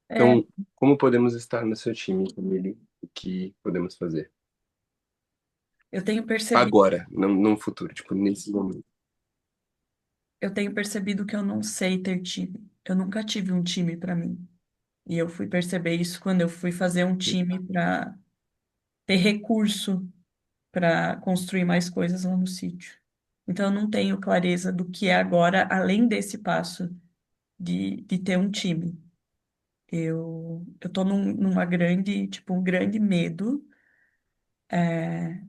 É, Então, como podemos estar no seu time, Camille? O que podemos fazer? eu tenho percebido, Agora, não no futuro, tipo, nesse momento. eu tenho percebido que eu não sei ter time. Eu nunca tive um time para mim. E eu fui perceber isso quando eu fui fazer um time para ter recurso para construir mais coisas lá no sítio. Então, eu não tenho clareza do que é agora, além desse passo de ter um time. Eu tô numa grande, tipo, um grande medo. é,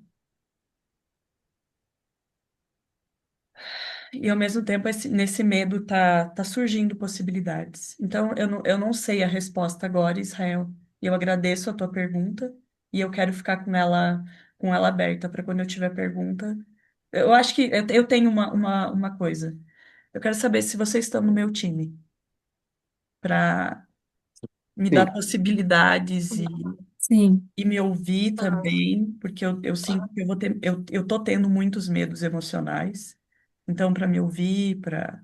E ao mesmo tempo, nesse medo tá surgindo possibilidades. Então, eu não sei a resposta agora, Israel. E eu agradeço a tua pergunta e eu quero ficar com ela aberta para quando eu tiver pergunta. Eu acho que eu tenho uma coisa. Eu quero saber se vocês estão no meu time para me dar Sim, possibilidades Sim, e me ouvir também, porque eu sinto que eu tô tendo muitos medos emocionais. Então, para me ouvir, para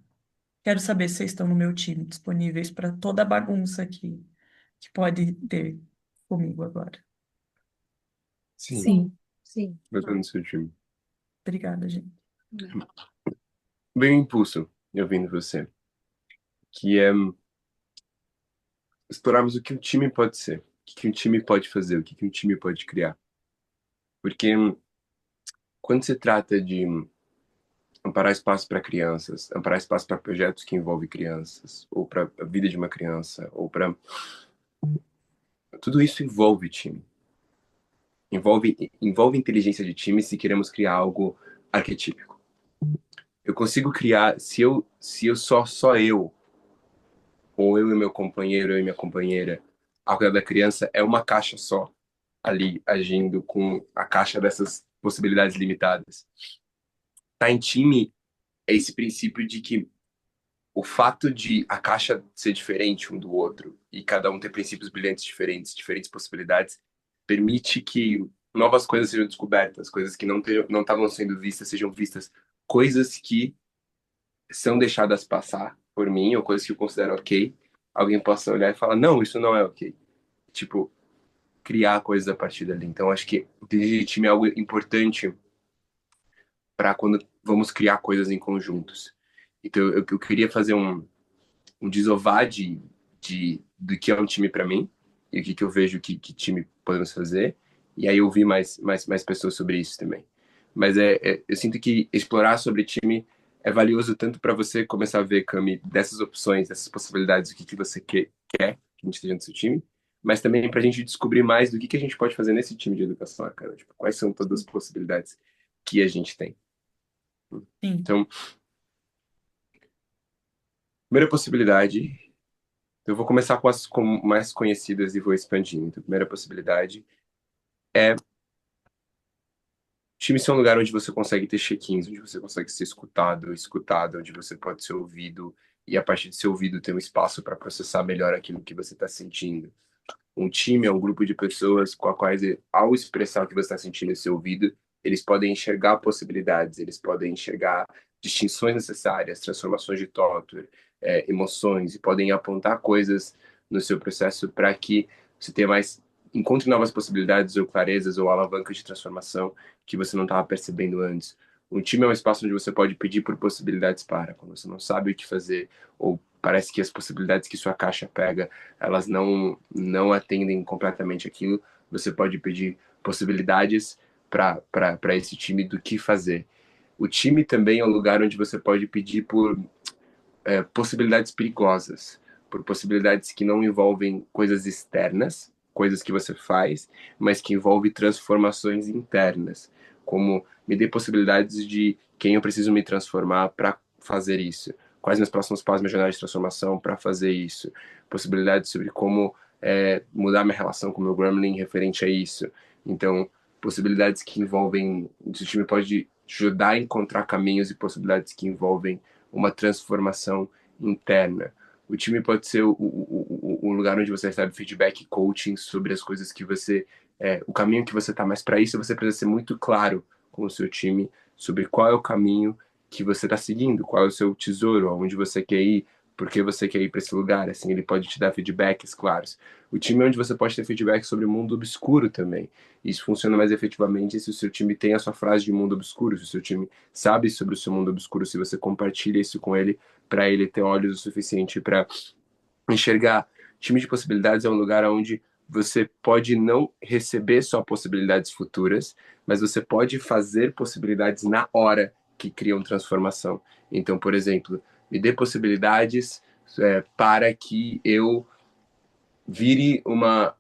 quero saber se vocês estão no meu time, disponíveis para toda a bagunça que pode ter comigo agora. sim, sim, sim. eu tô no seu time. Obrigada, gente. Bem um impulso, eu ouvindo você, que é explorarmos o que um time pode ser, o que um time pode fazer, o que um time pode criar. Porque quando se trata de amparar espaço para crianças, amparar espaço para projetos que envolvem crianças, ou para a vida de uma criança, ou para. Tudo isso envolve time. Envolve inteligência de time se queremos criar algo arquetípico. Eu consigo criar, se eu só eu, ou eu e meu companheiro, eu e minha companheira, ao cuidar da criança, é uma caixa só, ali, agindo com a caixa dessas possibilidades limitadas. Tá em time é esse princípio de que o fato de a caixa ser diferente um do outro e cada um ter princípios brilhantes diferentes, diferentes possibilidades, permite que novas coisas sejam descobertas, coisas que não estavam sendo vistas sejam vistas, coisas que são deixadas passar por mim ou coisas que eu considero ok, alguém possa olhar e falar, não, isso não é ok. Tipo, criar coisas a partir dali. Então, acho que inteligência de time é algo importante para quando vamos criar coisas em conjuntos. Então, eu queria fazer um desovar do que é um time para mim e o que eu vejo que time podemos fazer. E aí eu vi mais pessoas sobre isso também. Mas eu sinto que explorar sobre time é valioso tanto para você começar a ver, Cami, dessas opções, dessas possibilidades, o que você quer que a gente esteja no seu time, mas também para a gente descobrir mais do que a gente pode fazer nesse time de educação bacana. Tipo, quais são todas as possibilidades que a gente tem. Sim. Então, primeira possibilidade, eu vou começar com as mais conhecidas e vou expandindo. Então, a primeira possibilidade é time ser um lugar onde você consegue ter check-ins, onde você consegue ser escutado, onde você pode ser ouvido e a partir de ser ouvido ter um espaço para processar melhor aquilo que você está sentindo. Um time é um grupo de pessoas com as quais, ao expressar o que você está sentindo e ser ouvido, eles podem enxergar possibilidades, eles podem enxergar distinções necessárias, transformações de software, emoções, e podem apontar coisas no seu processo para que você tenha mais, encontre novas possibilidades ou clarezas ou alavancas de transformação que você não estava percebendo antes. Um time é um espaço onde você pode pedir por possibilidades para, quando você não sabe o que fazer, ou parece que as possibilidades que sua caixa pega elas não atendem completamente aquilo, você pode pedir possibilidades para esse time do que fazer. O time também é um lugar onde você pode pedir por possibilidades perigosas, por possibilidades que não envolvem coisas externas, coisas que você faz, mas que envolvem transformações internas, como me dê possibilidades de quem eu preciso me transformar para fazer isso, quais meus próximos passos, minha jornada de transformação para fazer isso, possibilidades sobre como mudar minha relação com o meu Gremlin referente a isso. Então, possibilidades que envolvem, o time pode ajudar a encontrar caminhos e possibilidades que envolvem uma transformação interna. O time pode ser o lugar onde você recebe feedback e coaching sobre as coisas que você. O caminho que você está, mas para isso você precisa ser muito claro com o seu time sobre qual é o caminho que você está seguindo, qual é o seu tesouro, aonde você quer ir, Por que você quer ir para esse lugar? Assim, ele pode te dar feedbacks claros. O time é onde você pode ter feedback sobre o mundo obscuro também. Isso funciona mais efetivamente se o seu time tem a sua frase de mundo obscuro, se o seu time sabe sobre o seu mundo obscuro, se você compartilha isso com ele, para ele ter olhos o suficiente para enxergar. Time de possibilidades é um lugar onde você pode não receber só possibilidades futuras, mas você pode fazer possibilidades na hora que criam transformação. Então, por exemplo, me dê possibilidades para que eu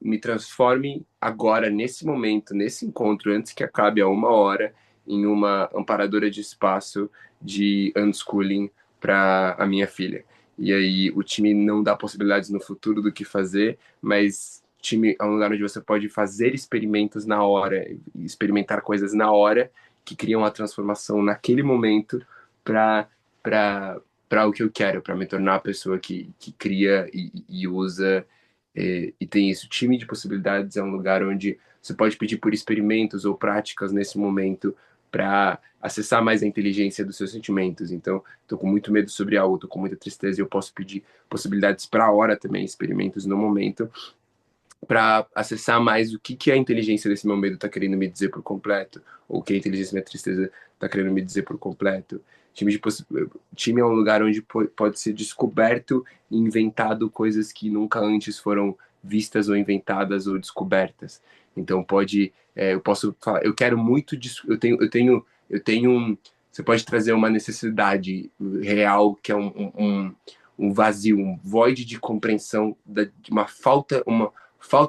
me transforme agora, nesse momento, nesse encontro, antes que acabe a 1 hora, em uma amparadora de espaço de unschooling para a minha filha. E aí o time não dá possibilidades no futuro do que fazer, mas o time é um lugar onde você pode fazer experimentos na hora, experimentar coisas na hora que criam a transformação naquele momento para para o que eu quero, para me tornar a pessoa que cria e usa e tem isso. Time de possibilidades é um lugar onde você pode pedir por experimentos ou práticas nesse momento para acessar mais a inteligência dos seus sentimentos. Então, estou com muito medo sobre algo, estou com muita tristeza e eu posso pedir possibilidades para a hora também, experimentos no momento, para acessar mais o que a inteligência desse meu medo está querendo me dizer por completo, ou o que a inteligência da minha tristeza está querendo me dizer por completo. Time é um lugar onde pode ser descoberto e inventado coisas que nunca antes foram vistas ou inventadas ou descobertas. Então eu posso falar, eu quero muito, você pode trazer uma necessidade real que é um vazio, um void de compreensão de uma falta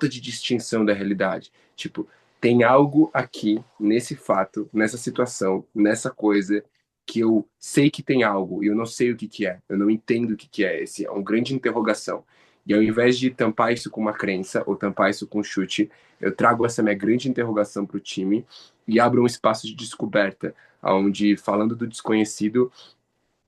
de distinção da realidade. Tipo, tem algo aqui, nesse fato, nessa situação, nessa coisa, que eu sei que tem algo e eu não sei o que que é. Eu não entendo o que que é. Esse é uma grande interrogação. E ao invés de tampar isso com uma crença ou tampar isso com um chute, eu trago essa minha grande interrogação para o time e abro um espaço de descoberta, onde, falando do desconhecido,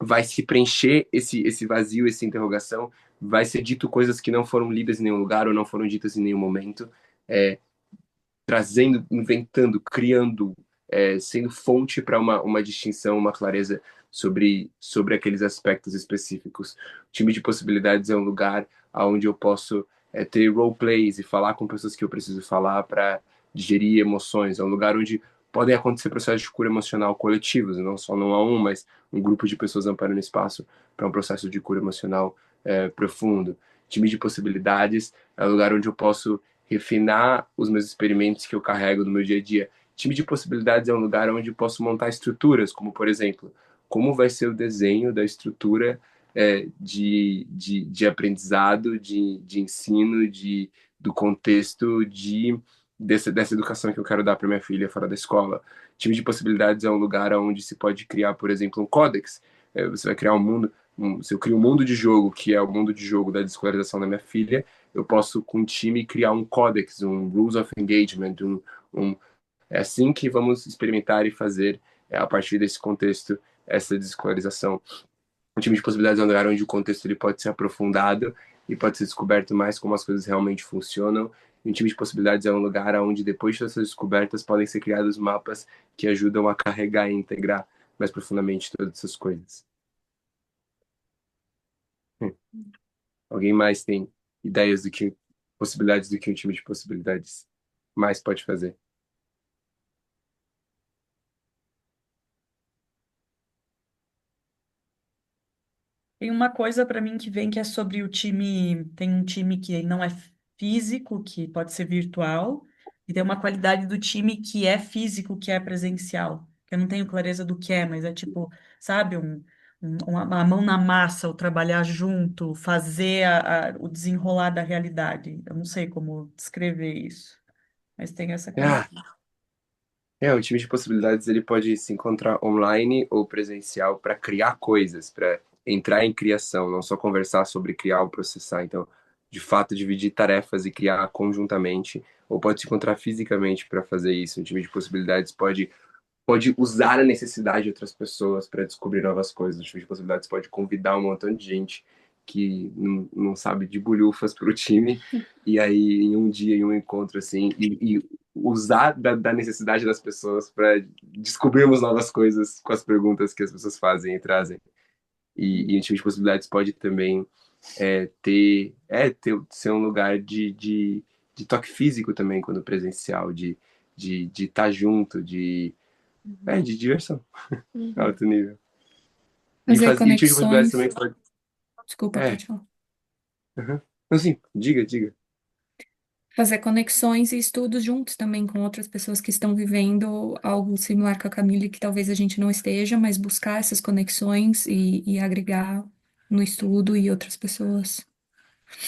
vai se preencher esse vazio, essa interrogação, vai ser dito coisas que não foram lidas em nenhum lugar ou não foram ditas em nenhum momento, é, trazendo, inventando, criando, sendo fonte para uma distinção, uma clareza sobre aqueles aspectos específicos. O time de possibilidades é um lugar onde eu posso ter roleplays e falar com pessoas que eu preciso falar para digerir emoções. É um lugar onde podem acontecer processos de cura emocional coletivos, não só um a um, mas um grupo de pessoas amparando espaço para um processo de cura emocional profundo. Time de possibilidades é um lugar onde eu posso refinar os meus experimentos que eu carrego no meu dia a dia. Time de possibilidades é um lugar onde eu posso montar estruturas, como, por exemplo, como vai ser o desenho da estrutura de aprendizado, de ensino, do contexto dessa educação que eu quero dar para minha filha fora da escola. Time de possibilidades é um lugar onde se pode criar, por exemplo, um códex. Você vai criar um mundo, se eu crio um mundo de jogo, que é o mundo de jogo da descolarização da minha filha, eu posso, com o time, criar um códex, um rules of engagement, é assim que vamos experimentar e fazer, a partir desse contexto, essa descolarização. Um time de possibilidades é um lugar onde o contexto ele pode ser aprofundado e pode ser descoberto mais como as coisas realmente funcionam. E um time de possibilidades é um lugar onde, depois dessas descobertas, podem ser criados mapas que ajudam a carregar e integrar mais profundamente todas essas coisas. Hum. Alguém mais tem ideias possibilidades do que um time de possibilidades mais pode fazer? Tem uma coisa para mim que vem que é sobre o time. Tem um time que não é físico, que pode ser virtual, e tem uma qualidade do time que é físico, que é presencial. Que eu não tenho clareza do que é, mas é tipo, sabe, uma mão na massa, o trabalhar junto, fazer o desenrolar da realidade. Eu não sei como descrever isso, mas tem essa Ah, qualidade. o time de possibilidades ele pode se encontrar online ou presencial para criar coisas, para entrar em criação, não só conversar sobre criar ou processar. Então, de fato, dividir tarefas e criar conjuntamente, ou pode se encontrar fisicamente para fazer isso. Um time de possibilidades pode usar a necessidade de outras pessoas para descobrir novas coisas. O time de possibilidades pode convidar um montão de gente que não sabe de bolhufas para o time, e aí em um dia, em um encontro assim, e usar da necessidade das pessoas para descobrirmos novas coisas com as perguntas que as pessoas fazem e trazem. E o time de possibilidades pode também ser um lugar de toque físico também, quando presencial, de estar junto, Uhum. de diversão, Uhum. alto nível. Fazer E o time de possibilidades conexões. também pode. Desculpa, É, pode falar. uhum. Então, sim, diga, diga. Fazer conexões e estudos juntos também com outras pessoas que estão vivendo algo similar com a Camille, que talvez a gente não esteja, mas buscar essas conexões e agregar no estudo e outras pessoas.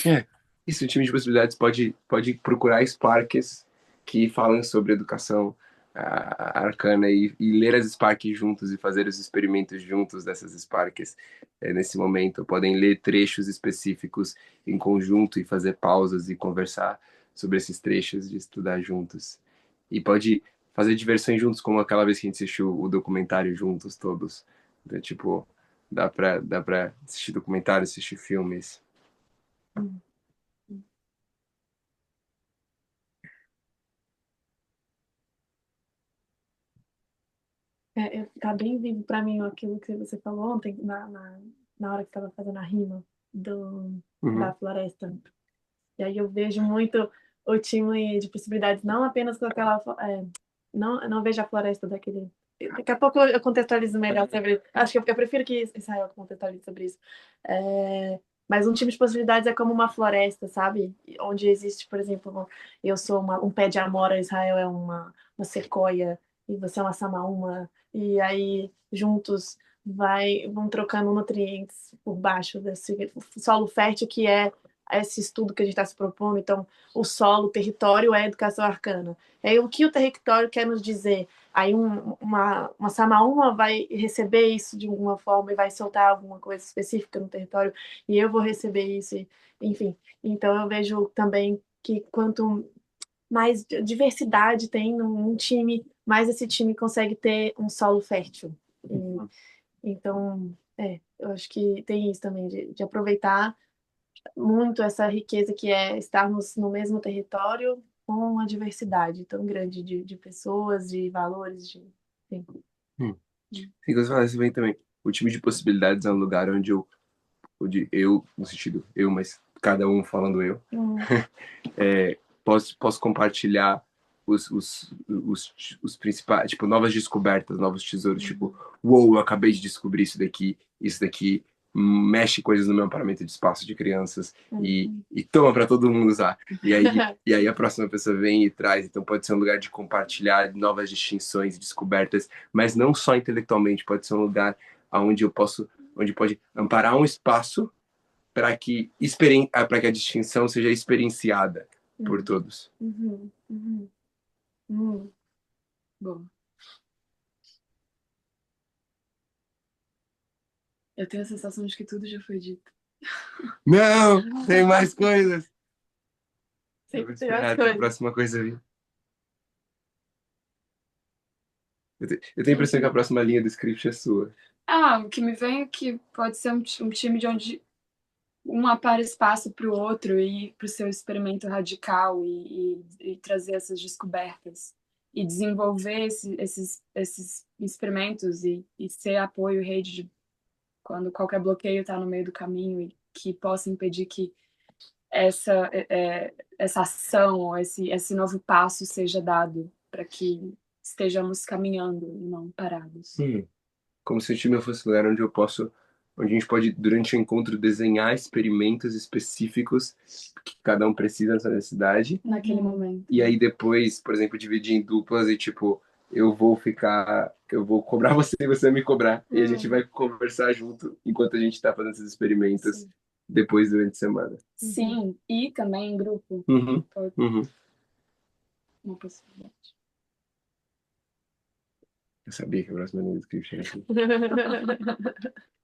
É, isso, o time de possibilidades pode procurar Sparks que falam sobre educação arcana e ler as Sparks juntos e fazer os experimentos juntos dessas Sparks nesse momento. Podem ler trechos específicos em conjunto e fazer pausas e conversar sobre esses trechos de estudar juntos. E pode fazer diversões juntos, como aquela vez que a gente assistiu o documentário juntos, todos. Então, tipo, dá pra assistir documentário, assistir filmes. Hum. Tá bem vivo para mim aquilo que você falou ontem, na hora que estava fazendo a rima da Uhum. floresta. E aí eu vejo muito o time de possibilidades, não apenas com aquela. Não vejo a floresta daquele. Daqui a pouco eu contextualizo melhor sobre isso. Acho que eu prefiro que Israel contextualize sobre isso. Mas um time de possibilidades é como uma floresta, sabe? Onde existe, por exemplo, eu sou um pé de amora, Israel é uma sequoia, e você é uma samaúma, e aí juntos vão trocando nutrientes por baixo desse solo fértil que é esse estudo que a gente está se propondo. Então, o solo, o território é a educação arcana. Aí, o que o território quer nos dizer? Aí, uma samaúma vai receber isso de alguma forma e vai soltar alguma coisa específica no território, e eu vou receber isso, enfim. Então, eu vejo também que quanto mais diversidade tem num time, mais esse time consegue ter um solo fértil. E, então, eu acho que tem isso também, de aproveitar muito essa riqueza que é estarmos no mesmo território com uma diversidade tão grande de pessoas, de valores, enfim. Hum. Sim, você fala isso bem também. O time de possibilidades é um lugar onde eu, no sentido eu, mas cada um falando eu, Hum, posso compartilhar os principais, tipo, novas descobertas, novos tesouros, tipo, hum, uou, eu acabei de descobrir isso daqui mexe coisas no meu apartamento de espaço de crianças hum. e toma para todo mundo usar. E aí a próxima pessoa vem e traz, então pode ser um lugar de compartilhar novas distinções, descobertas, mas não só intelectualmente, pode ser um lugar onde pode amparar um espaço para que a distinção seja experienciada por Hum, todos. uhum, uhum, hum. Bom, eu tenho a sensação de que tudo já foi dito. Não, tem mais coisas. Eu vou Sempre tem esperar as até a coisas. próxima coisa vir. Eu tenho a impressão que a próxima linha do script é sua. Ah, o que me vem é que pode ser um time de onde um apara espaço para o outro e para o seu experimento radical e trazer essas descobertas e desenvolver esses experimentos e ser apoio, rede de quando qualquer bloqueio está no meio do caminho e que possa impedir que essa ação ou esse novo passo seja dado para que estejamos caminhando e não parados. Como se o time fosse um lugar onde a gente pode, durante o encontro, desenhar experimentos específicos que cada um precisa nessa necessidade. Naquele momento. E aí depois, por exemplo, dividir em duplas e tipo, eu vou cobrar você e você vai me cobrar. E a gente vai conversar junto enquanto a gente tá fazendo esses experimentos Sim. depois durante a semana. Sim, e também em grupo. Uhum, Pode uhum. uma possibilidade. Eu sabia que a próxima linha do script era assim.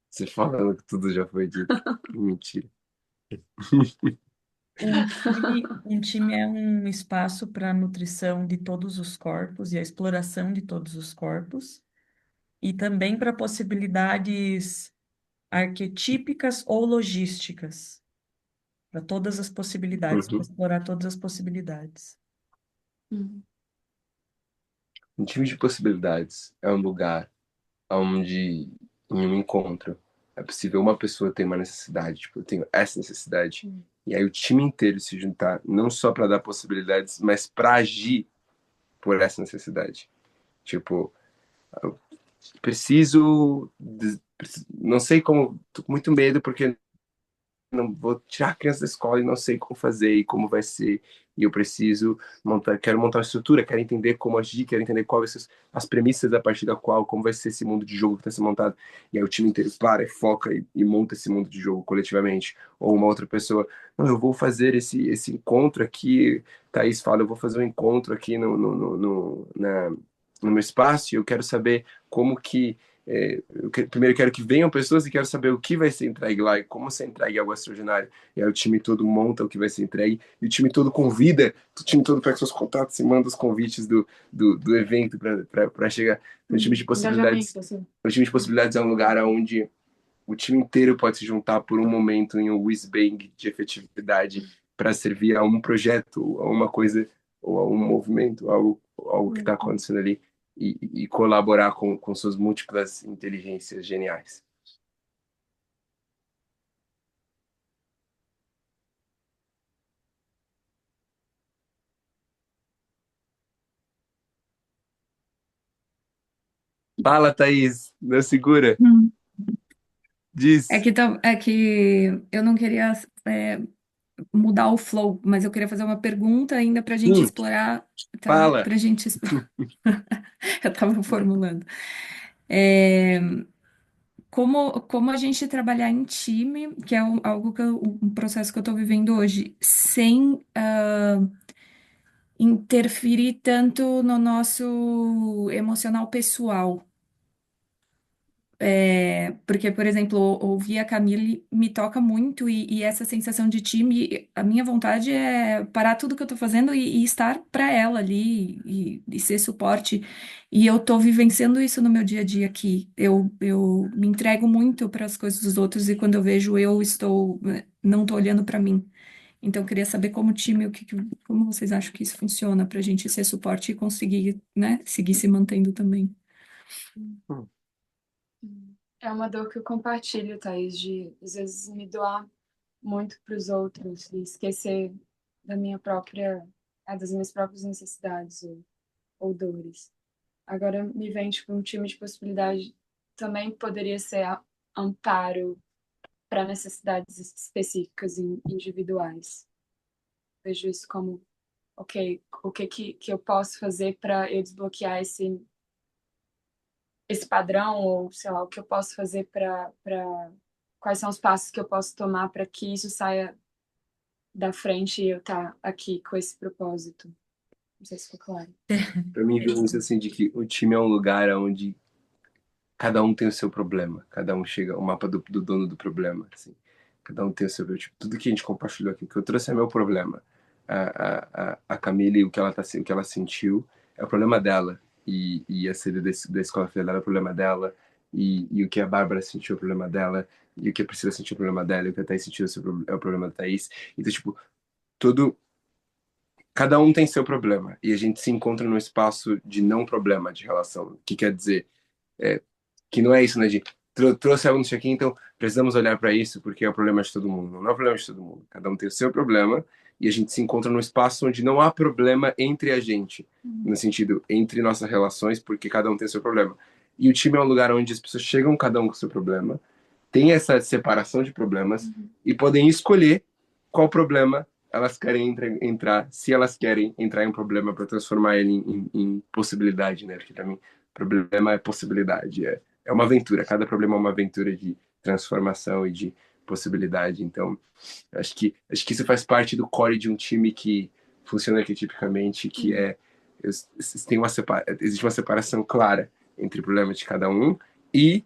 Você falando que tudo já foi dito. Mentira. Um time é um espaço para a nutrição de todos os corpos e a exploração de todos os corpos, e também para possibilidades arquetípicas ou logísticas, para todas as possibilidades, para Uhum. explorar todas as possibilidades. Uhum. Um time de possibilidades é um lugar onde, em um encontro, É possível uma pessoa ter uma necessidade, tipo, eu tenho essa necessidade. E aí o time inteiro se juntar, não só para dar possibilidades, mas para agir por essa necessidade. Tipo, eu não sei como, tô com muito medo porque não vou tirar a criança da escola e não sei como fazer e como vai ser. E eu preciso montar, quero montar uma estrutura, quero entender como agir, quero entender quais são as premissas a partir da qual, como vai ser esse mundo de jogo que está sendo montado. E aí o time inteiro para, foca e monta esse mundo de jogo coletivamente. Ou uma outra pessoa, não, eu vou fazer esse encontro aqui, Thaís fala, eu vou fazer um encontro aqui no meu espaço e eu quero saber como que primeiro quero que venham pessoas e quero saber o que vai ser entregue lá e como ser entregue algo extraordinário. E aí o time todo monta o que vai ser entregue e o time todo convida, o time todo pega seus contatos e manda os convites do evento para chegar. Então, Engajamento, assim. o time de possibilidades é um lugar onde o time inteiro pode se juntar por um momento em um whiz-bang de efetividade para servir a um projeto, a uma coisa, ou a um movimento, algo que está acontecendo ali, e colaborar com suas múltiplas inteligências geniais. Fala, Thaís, não segura, Hum. diz. É que eu não queria é, mudar o flow, mas eu queria fazer uma pergunta ainda para a gente Sim, explorar, tá? fala. Para gente eu estava formulando. É, como a gente trabalhar em time, que é algo um processo que eu estou vivendo hoje, sem interferir tanto no nosso emocional pessoal. Porque, por exemplo, ouvir a Camille me toca muito e essa sensação de time, a minha vontade é parar tudo que eu tô fazendo e estar para ela ali e ser suporte. E eu tô vivenciando isso no meu dia a dia aqui. Eu me entrego muito para as coisas dos outros e quando eu vejo não tô olhando para mim. Então, eu queria saber como time, como vocês acham que isso funciona para a gente ser suporte e conseguir, né, seguir se mantendo também. É uma dor que eu compartilho, Thaís, de às vezes me doar muito para os outros e esquecer da minha própria, das minhas próprias necessidades ou dores. Agora me vem tipo um time de possibilidade também poderia ser amparo para necessidades específicas e individuais. Vejo isso como, ok, o que eu posso fazer para eu desbloquear esse padrão, ou sei lá, o que eu posso fazer quais são os passos que eu posso tomar para que isso saia da frente e eu estar aqui com esse propósito. Não sei se ficou claro. Para mim, vem isso assim de que o time é um lugar onde cada um tem o seu problema, cada um chega, o mapa do dono do problema, assim. Cada um tem o seu, tipo, tudo que a gente compartilhou aqui, o que eu trouxe é meu problema. A Camille, o que ela sentiu é o problema dela. E a saída da escola filha dela é o problema dela. E o que a Bárbara sentiu é o problema dela. E o que a Priscila sentiu é o problema dela. E o que a Thaís sentiu é o problema da Thaís. Então, tipo, todo, cada um tem seu problema. E a gente se encontra num espaço de não problema de relação. O que quer dizer? É, que não é isso, né? De trouxe algo no check-in, então precisamos olhar para isso porque é o problema de todo mundo. Não é o problema de todo mundo. Cada um tem o seu problema e a gente se encontra num espaço onde não há problema entre a gente, no sentido entre nossas relações, porque cada um tem o seu problema. E o time é um lugar onde as pessoas chegam cada um com o seu problema, tem essa separação de problemas e podem escolher qual problema elas querem entrar, se elas querem entrar em um problema para transformar ele em possibilidade, né? Porque para mim, problema é possibilidade, é uma aventura. Cada problema é uma aventura de transformação e de possibilidade. Então, acho que isso faz parte do core de um time que funciona arquetipicamente, que é existe uma separação clara entre o problema de cada um e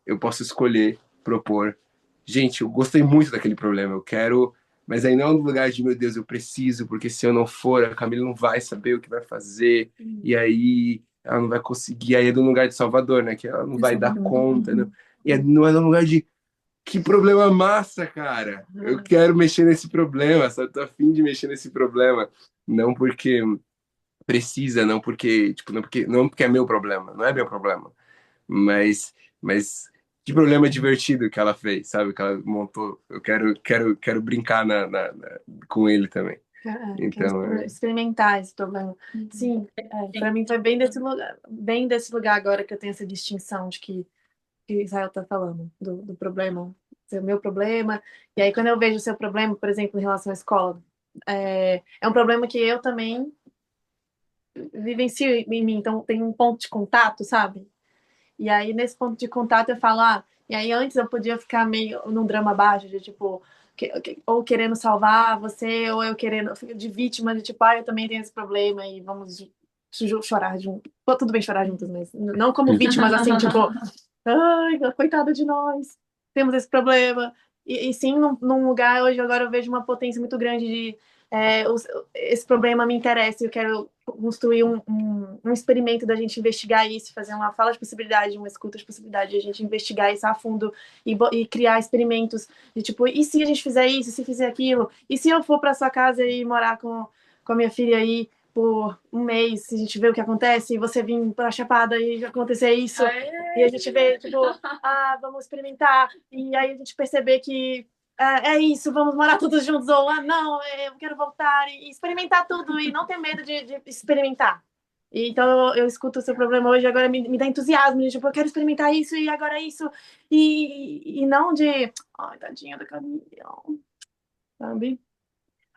eu posso escolher propor. Gente, eu gostei muito daquele problema, eu quero, mas aí não no lugar de meu Deus, eu preciso, porque se eu não for, a Camila não vai saber o que vai fazer, e aí ela não vai conseguir. Aí é do lugar de Salvador, né? Que ela não De vai dar Salvador. conta, né? E não é no lugar de que problema massa, cara. Eu quero mexer nesse problema, sabe? Tô a fim de mexer nesse problema. Não porque precisa, não porque é meu problema, não é meu problema. Mas Que problema divertido que ela fez, sabe? Que ela montou. Eu quero brincar com ele também. Quero Então, experimentar esse problema. Sim, para mim foi bem desse lugar agora que eu tenho essa distinção de que Israel está falando, do problema, ser o meu problema. E aí, quando eu vejo o seu problema, por exemplo, em relação à escola, é um problema que eu também vivencio em mim. Então, tem um ponto de contato, sabe? E aí, nesse ponto de contato, eu falo, e aí antes eu podia ficar meio num drama baixo, de tipo, ou querendo salvar você, ou eu querendo, de vítima, de tipo, eu também tenho esse problema e vamos chorar juntos. Pô, tudo bem chorar juntos, mas não como vítimas, assim, tipo, ai, coitada de nós, temos esse problema. E sim, num lugar, hoje agora eu vejo uma potência muito grande de esse problema me interessa e eu quero construir um experimento da gente investigar isso, fazer uma fala de possibilidade, uma escuta de possibilidade, a gente investigar isso a fundo e criar experimentos de tipo, e se a gente fizer isso, se fizer aquilo, e se eu for para sua casa e morar com a minha filha aí por um mês, se a gente vê o que acontece, e você vir para a Chapada e acontecer isso, e a gente vê, tipo, vamos experimentar, e aí a gente perceber que é isso, vamos morar todos juntos, ou não, eu quero voltar e experimentar tudo e não ter medo de experimentar. Então eu escuto o seu problema hoje, agora me dá entusiasmo, de, tipo, eu quero experimentar isso e agora isso, e não de, ai, tadinha da Camila, sabe?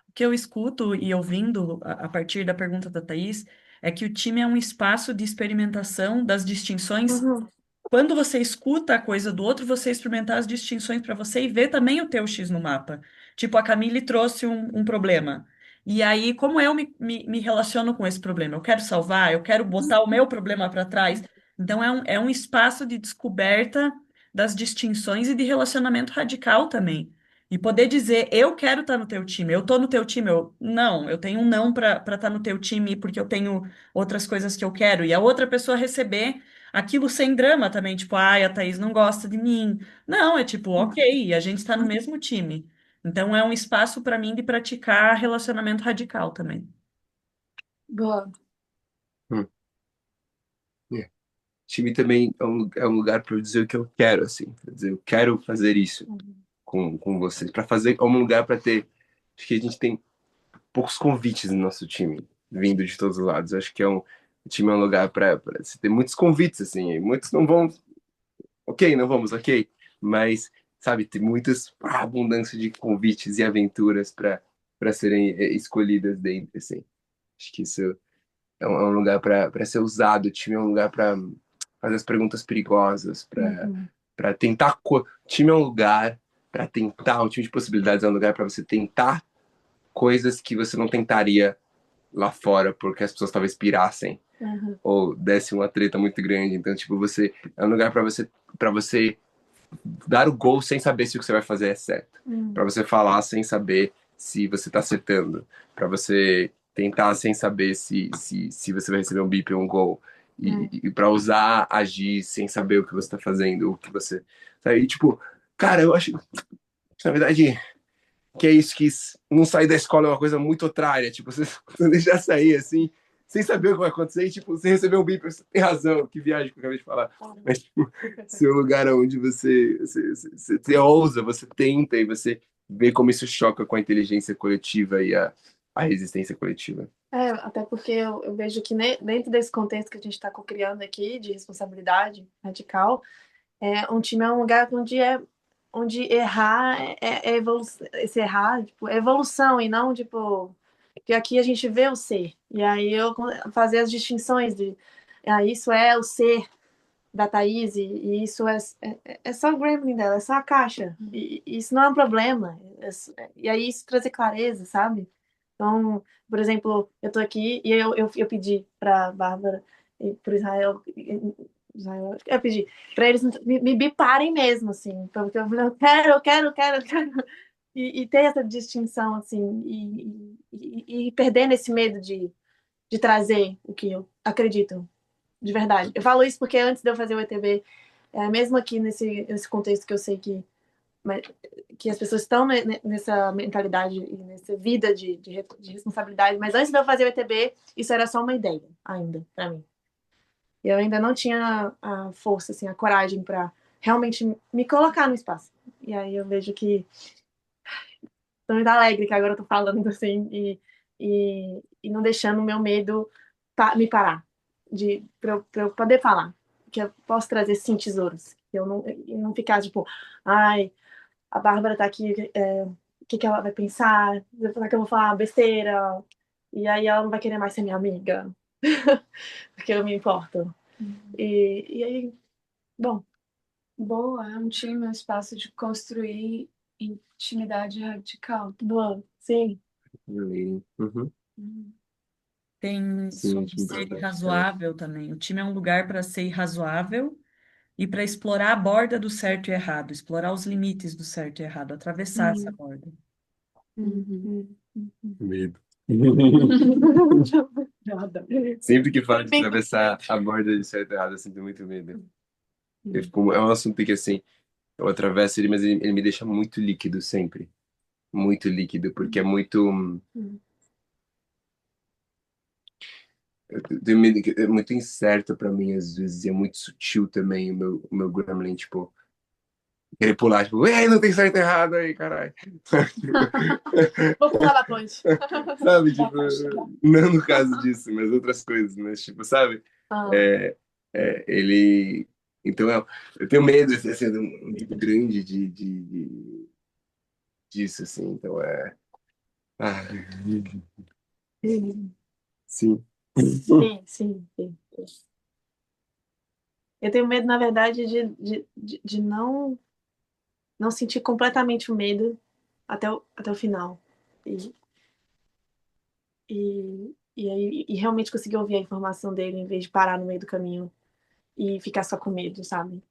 O que eu escuto e ouvindo a partir da pergunta da Thaís é que o time é um espaço de experimentação das distinções. Uhum. Quando você escuta a coisa do outro, você experimentar as distinções para você e ver também o teu X no mapa. Tipo, a Camille trouxe um problema. E aí, como eu me relaciono com esse problema? Eu quero salvar, eu quero botar o meu problema para trás. Então, é um espaço de descoberta das distinções e de relacionamento radical também. E poder dizer, eu quero estar no teu time, eu estou no teu time, não, eu tenho um não para estar no teu time porque eu tenho outras coisas que eu quero. E a outra pessoa receber aquilo sem drama também, tipo, ai, a Thaís não gosta de mim. Não, é tipo, ok, a gente está no mesmo time. Então é um espaço para mim de praticar relacionamento radical também. Boa. hum, é. Time também é um lugar para eu dizer o que eu quero, assim. Pra dizer, eu quero fazer isso com vocês. Para fazer, é um lugar para ter. Acho que a gente tem poucos convites no nosso time, vindo de todos os lados. Acho que o time é um lugar para você ter muitos convites, assim. E muitos não vão. Ok, não vamos, ok. Mas, sabe, tem muitas abundância de convites e aventuras para serem escolhidas dentro, assim. Acho que isso é um lugar para ser usado. O time é um lugar para fazer as perguntas perigosas, para tentar. O time é um lugar para tentar. O time de possibilidades é um lugar para você tentar coisas que você não tentaria lá fora, porque as pessoas talvez pirassem ou desse uma treta muito grande. Então, tipo, você é um lugar para você dar o gol sem saber se o que você vai fazer é certo, para você falar sem saber se você está acertando, para você tentar sem saber se você vai receber um bip ou um gol, e para usar, agir sem saber o que você está fazendo, o que você. Sabe? E, tipo, cara, eu acho, na verdade, que é isso, que não sair da escola é uma coisa muito otrária, tipo, você deixar sair assim, sem saber o que vai acontecer, e, tipo, você receber um bip, você tem razão, que viagem que eu acabei de falar, mas, tipo, ser um lugar onde você ousa, você tenta, e você vê como isso choca com a inteligência coletiva e a resistência coletiva. Até porque eu vejo que dentro desse contexto que a gente está co-criando aqui, de responsabilidade radical, um time é um lugar onde errar esse errar, tipo, é evolução e não, tipo, que aqui a gente vê o ser. E aí eu fazer as distinções de isso é o ser da Thaís e isso é só o gremlin dela, é só a caixa. E isso não é um problema. E aí isso trazer clareza, sabe? Então, por exemplo, eu tô aqui e eu pedi para Bárbara e para Israel, eu pedi para eles me biparem mesmo, assim, porque eu quero. E ter essa distinção, assim, e perdendo esse medo de trazer o que eu acredito, de verdade. Eu falo isso porque antes de eu fazer o ETB, mesmo aqui nesse contexto que eu sei que as pessoas estão nessa mentalidade e nessa vida de responsabilidade, mas antes de eu fazer o ETB, isso era só uma ideia ainda, para mim. Eu ainda não tinha a força, assim, a coragem para realmente me colocar no espaço. E aí eu vejo que tô muito alegre que agora eu tô falando assim e não deixando o meu medo me parar pra eu poder falar. Que eu posso trazer sim tesouros. Que eu não ficar tipo, ai, a Bárbara tá aqui, o que que ela vai pensar? Será que eu vou falar besteira? E aí ela não vai querer mais ser minha amiga. Porque eu me importo. E aí, bom, Boa, é um time, um espaço de construir intimidade radical. boa, sim. Uhum. Tem Sim, sobre time ser bastante. irrazoável também. O time é um lugar para ser irrazoável e para explorar a borda do certo e errado, explorar os limites do certo e errado, atravessar essa Hum, borda. Medo. Nada. Sempre que falo de atravessar a borda de certo e errado, eu sinto muito medo. É um assunto que, assim, eu atravesso ele, mas ele me deixa muito líquido sempre. Muito líquido, porque é muito. Eu tenho medo que é muito incerto pra mim, às vezes, e é muito sutil também o meu gremlin, tipo, querer pular, tipo, ei, não tem certo e errado aí, caralho. Vou pular da ponte. Sabe, tipo, não no caso disso, mas outras coisas, mas, tipo, sabe? Ah, É, ele. Então, eu tenho medo, assim, de um nível grande disso, assim, então é. Ah, sim. sim. Eu tenho medo, na verdade, de não sentir completamente o medo até o final. E, e aí realmente conseguir ouvir a informação dele em vez de parar no meio do caminho e ficar só com medo, sabe?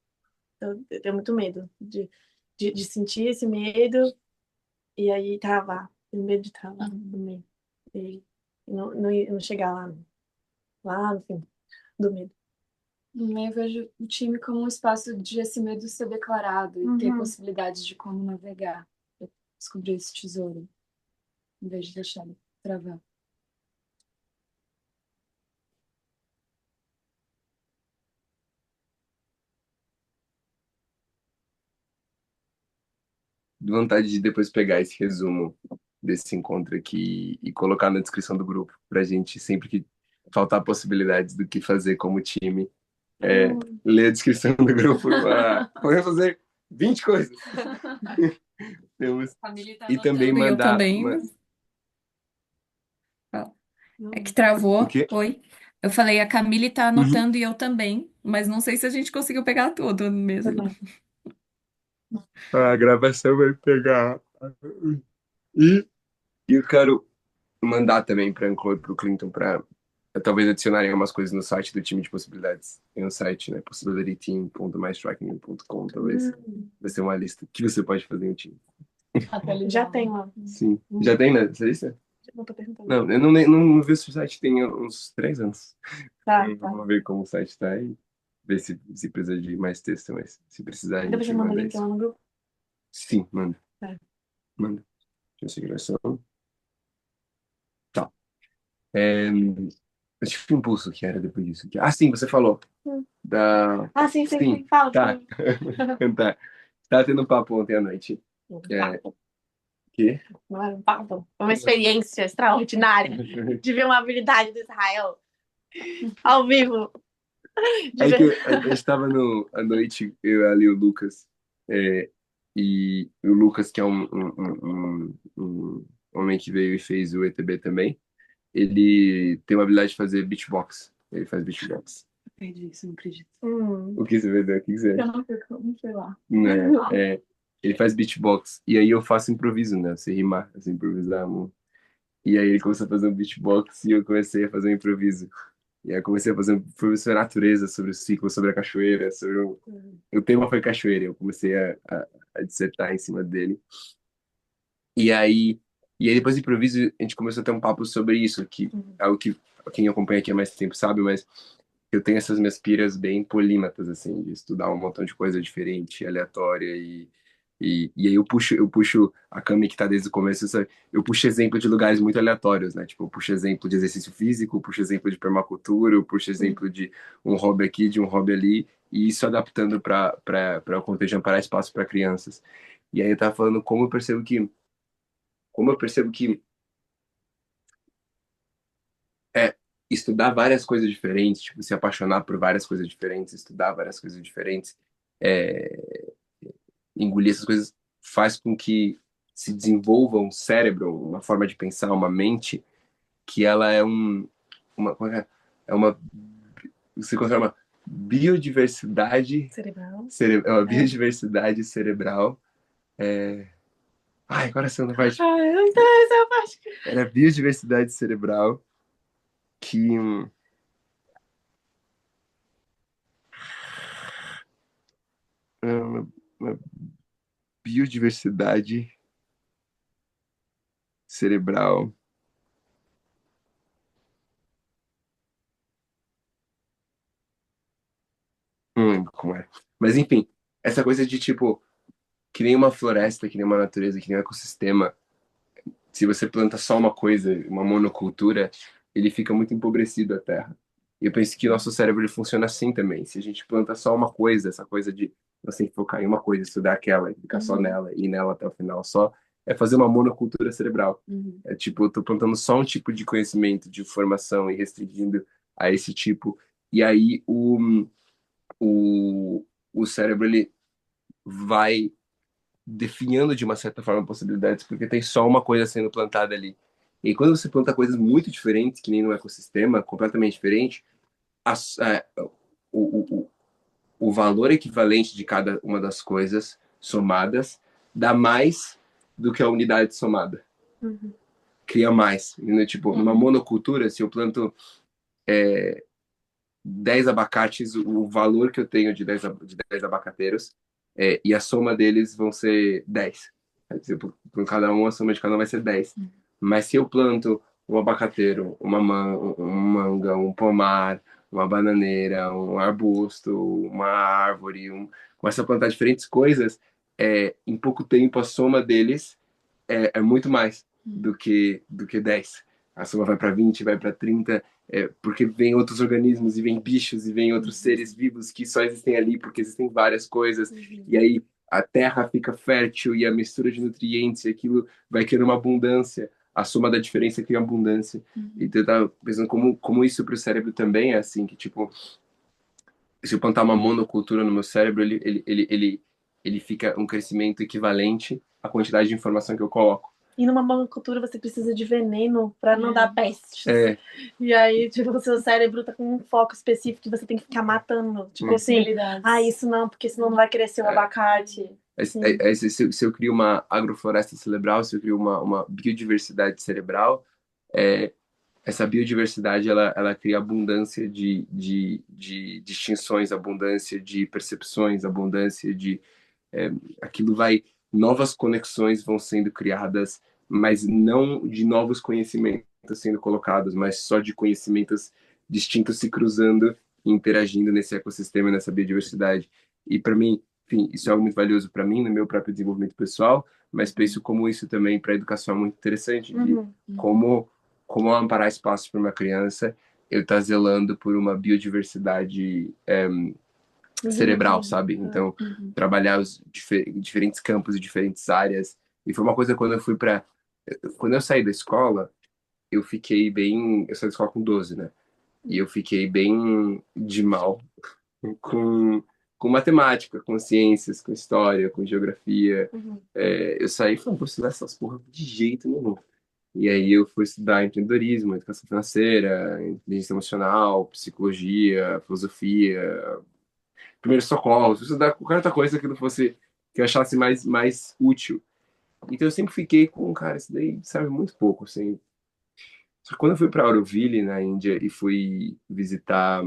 Eu tenho muito medo de sentir esse medo e aí travar. Tenho medo de travar no meio. E não chegar lá, não. Lá no fim do medo. Eu vejo o time como um espaço de esse medo ser declarado e ter possibilidades de como navegar, pra descobrir esse tesouro, em vez de deixar ele travar. Vontade de depois pegar esse resumo desse encontro aqui e colocar na descrição do grupo, pra gente, sempre que faltar possibilidades do que fazer como time, ler a descrição do grupo. Podemos fazer 20 coisas. Temos, Família tá e também anotando e eu mandar. também. É que travou. O quê? Oi. Eu falei, a Camille tá Uhum. anotando e eu também, mas não sei se a gente conseguiu pegar tudo mesmo. A gravação vai pegar. E eu quero mandar também para incluir para o Clinton para talvez adicionarem umas coisas no site do time de possibilidades. Tem um site, né? possibilityteam.mystrikingly.com, talvez. Vai ser uma lista que você pode fazer em um time. Já tem lá. Sim. Já tem nessa lista? Não tô perguntando. Não, eu não vi se o site tem uns 3 anos. Tá. Vamos ver como o site está e ver se precisa de mais texto, mas se precisar, a Depois gente você manda o manda link lá isso. no grupo. Sim, manda. Tá. Manda. Deixa eu seguir. Tá. É, eu tive um impulso que era depois disso. Ah, sim, você falou. Da... Sim. Sim, Fala. tá. Tá. Tá tendo um papo ontem à noite. Que? Não era um papo. Uma experiência extraordinária de ver uma habilidade do Israel ao vivo. De Aí que ver. a gente estava à noite, eu ali, o Lucas, e o Lucas, que é um homem que veio e fez o ETB também, ele tem uma habilidade de fazer beatbox. Ele faz beatbox. Perdi isso, não acredito. O que você vai ver? O que você Eu acha? não sei lá. Né? Ele faz beatbox. E aí eu faço improviso, né? Você rimar, assim, improvisar, amor. E aí ele começou a fazer um beatbox e eu comecei a fazer um improviso. E aí eu comecei a fazer um improviso sobre a natureza, sobre o ciclo, sobre a cachoeira, sobre o tema foi cachoeira. Eu comecei a dissertar em cima dele. E aí, depois do improviso, a gente começou a ter um papo sobre isso, que é algo que quem acompanha aqui há mais tempo sabe, mas eu tenho essas minhas piras bem polímatas, assim, de estudar um montão de coisa diferente, aleatória, e aí eu puxo a Cami que tá desde o começo, sabe? Eu puxo exemplo de lugares muito aleatórios, né? Tipo, eu puxo exemplo de exercício físico, eu puxo exemplo de permacultura, eu puxo exemplo de um hobby aqui, de um hobby ali, e isso adaptando para o contexto de amparar espaço para crianças. E aí eu tava falando como eu percebo que é estudar várias coisas diferentes, tipo, se apaixonar por várias coisas diferentes, estudar várias coisas diferentes, é, engolir essas coisas faz com que se desenvolva um cérebro, uma forma de pensar, uma mente que ela é como é uma você considera uma biodiversidade Cerebral. é uma É. biodiversidade cerebral. Ai, agora você não vai. Ai, eu não sei essa parte. Era biodiversidade cerebral que uma biodiversidade cerebral. Não lembro como é. Mas enfim, essa coisa de tipo, que nem uma floresta, que nem uma natureza, que nem um ecossistema, se você planta só uma coisa, uma monocultura, ele fica muito empobrecido a terra. E eu penso que o nosso cérebro ele funciona assim também. Se a gente planta só uma coisa, essa coisa de você focar em uma coisa, estudar aquela, e ficar só nela, e ir nela até o final só, é fazer uma monocultura cerebral. É tipo, eu tô plantando só um tipo de conhecimento, de formação e restringindo a esse tipo. E aí o cérebro ele vai definhando de uma certa forma possibilidades, porque tem só uma coisa sendo plantada ali. E quando você planta coisas muito diferentes, que nem no ecossistema, completamente diferente, as, é, o, o, o valor equivalente de cada uma das coisas somadas dá mais do que a unidade somada. Cria mais. Tipo, numa monocultura, se eu planto 10 abacates, o valor que eu tenho de 10 abacateiros, e a soma deles vão ser 10. Por exemplo, com cada um, a soma de cada um vai ser 10. Mas se eu planto um abacateiro, um manga, um pomar, uma bananeira, um arbusto, uma árvore, começa a plantar diferentes coisas, em pouco tempo a soma deles é muito mais do que 10. A soma vai para 20, vai para 30, porque vem outros organismos e vem bichos e vem outros seres vivos que só existem ali porque existem várias coisas. E aí a terra fica fértil e a mistura de nutrientes e aquilo vai criando uma abundância. A soma da diferença cria abundância. Então eu tava pensando como isso para o cérebro também é assim, que tipo, se eu plantar uma monocultura no meu cérebro, ele fica um crescimento equivalente à quantidade de informação que eu coloco. E numa monocultura você precisa de veneno para não dar pestes. É. E aí, tipo, o seu cérebro tá com um foco específico que você tem que ficar matando. Tipo assim, isso não, porque senão não vai crescer o abacate. Se eu crio uma agrofloresta cerebral, se eu crio uma biodiversidade cerebral, essa biodiversidade ela cria abundância de distinções, abundância de percepções, abundância de aquilo vai, novas conexões vão sendo criadas, mas não de novos conhecimentos sendo colocados, mas só de conhecimentos distintos se cruzando e interagindo nesse ecossistema, nessa biodiversidade. E para mim, enfim, isso é algo muito valioso para mim no meu próprio desenvolvimento pessoal, mas penso como isso também para a educação é muito interessante, de como amparar espaço para uma criança, eu estar zelando por uma biodiversidade cerebral, sabe? Então, trabalhar os diferentes campos e diferentes áreas. E foi uma coisa quando eu saí da escola, eu saí da escola com 12, né? E eu fiquei bem de mal com matemática, com ciências, com história, com geografia. Eu saí e falei, não vou estudar essas porra de jeito nenhum. E aí eu fui estudar empreendedorismo, educação financeira, inteligência emocional, psicologia, filosofia, primeiros socorros, estudar qualquer outra coisa que não fosse, que eu achasse mais útil. Então eu sempre fiquei com, cara, isso daí sabe muito pouco, assim. Só que quando eu fui para Auroville, na Índia, e fui visitar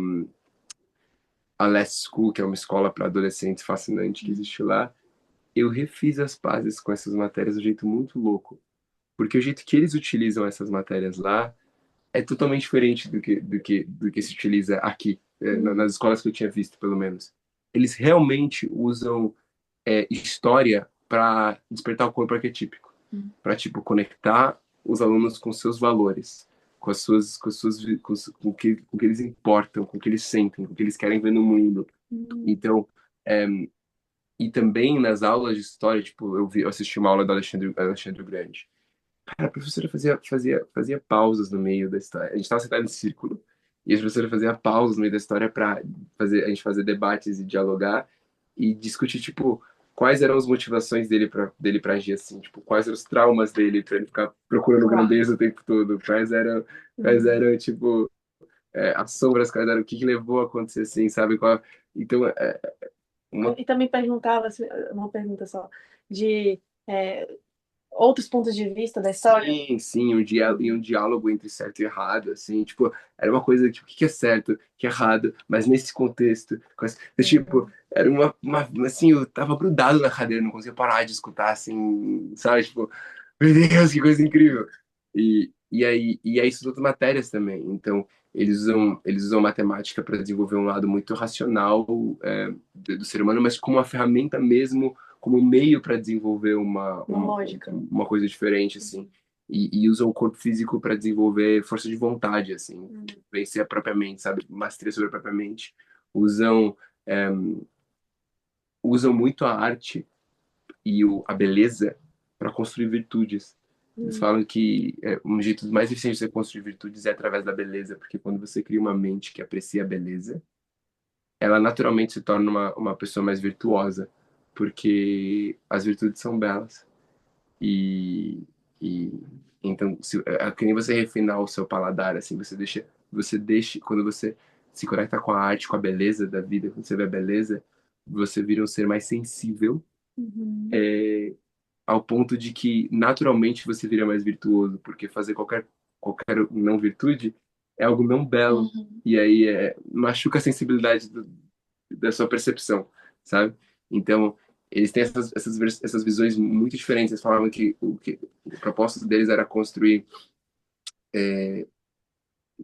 a Last School, que é uma escola para adolescentes fascinante que existe lá, eu refiz as pazes com essas matérias de um jeito muito louco. Porque o jeito que eles utilizam essas matérias lá é totalmente diferente do que se utiliza aqui, nas escolas que eu tinha visto, pelo menos. Eles realmente usam história para despertar o corpo arquetípico, para tipo conectar os alunos com seus valores, com o que eles importam, com o que eles sentem, com o que eles querem ver no mundo. Então, é, e também nas aulas de história, tipo, eu assisti uma aula do Alexandre o Grande. Cara, a professora fazia pausas no meio da história. A gente estava sentado em círculo e a professora fazia pausas no meio da história para a gente fazer debates e dialogar e discutir, tipo, quais eram as motivações dele para agir assim, tipo, quais eram os traumas dele para ele ficar procurando Uau. grandeza o tempo todo, quais eram tipo, as sombras, quais eram, o que levou a acontecer assim, sabe? Então, uma E também perguntava, assim, uma pergunta só, de é, outros pontos de vista da história. Sim, sim, um diálogo entre certo e errado, assim, tipo, era uma coisa, tipo, o que é certo, o que é errado, mas nesse contexto, tipo, era assim, eu tava grudado na cadeira, não conseguia parar de escutar, assim, sabe, tipo, meu Deus, que coisa incrível. E aí isso outras matérias também, então, eles usam matemática para desenvolver um lado muito racional, do ser humano, mas como uma ferramenta mesmo, como um meio para desenvolver Uma lógica. uma coisa diferente, assim. E usam o corpo físico para desenvolver força de vontade, assim, vencer a própria mente, sabe? Maestria sobre a própria mente. Usam, é, usam muito a arte e a beleza para construir virtudes. Eles falam que um jeito mais eficiente de você construir virtudes é através da beleza, porque quando você cria uma mente que aprecia a beleza, ela naturalmente se torna uma pessoa mais virtuosa, porque as virtudes são belas. E, e então, é que nem você refinar o seu paladar, assim, você deixa, quando você se conecta com a arte, com a beleza da vida, quando você vê a beleza, você vira um ser mais sensível, Uhum. é, ao ponto de que naturalmente você vira mais virtuoso, porque fazer qualquer não virtude é algo não belo, e aí machuca a sensibilidade da sua percepção, sabe? Então, eles têm essas visões muito diferentes. Eles falavam que o propósito deles era construir,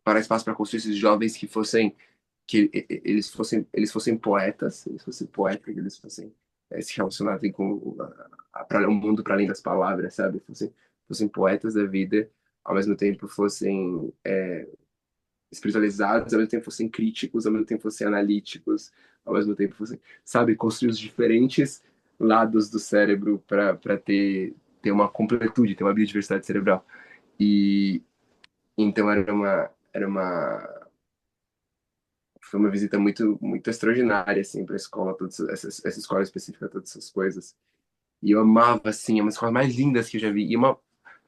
para espaço para construir esses jovens que fossem, eles fossem poetas, eles fossem se relacionarem com o mundo para além das palavras, sabe? Fossem poetas da vida, ao mesmo tempo fossem espiritualizados, ao mesmo tempo fossem críticos, ao mesmo tempo fossem analíticos, ao mesmo tempo fossem, sabe, construir os diferentes lados do cérebro para ter uma completude, ter uma biodiversidade cerebral. E então foi uma visita muito muito extraordinária assim para a escola, todas essa escola específica, todas essas coisas. E eu amava assim, é uma das escolas mais lindas que eu já vi. Tinha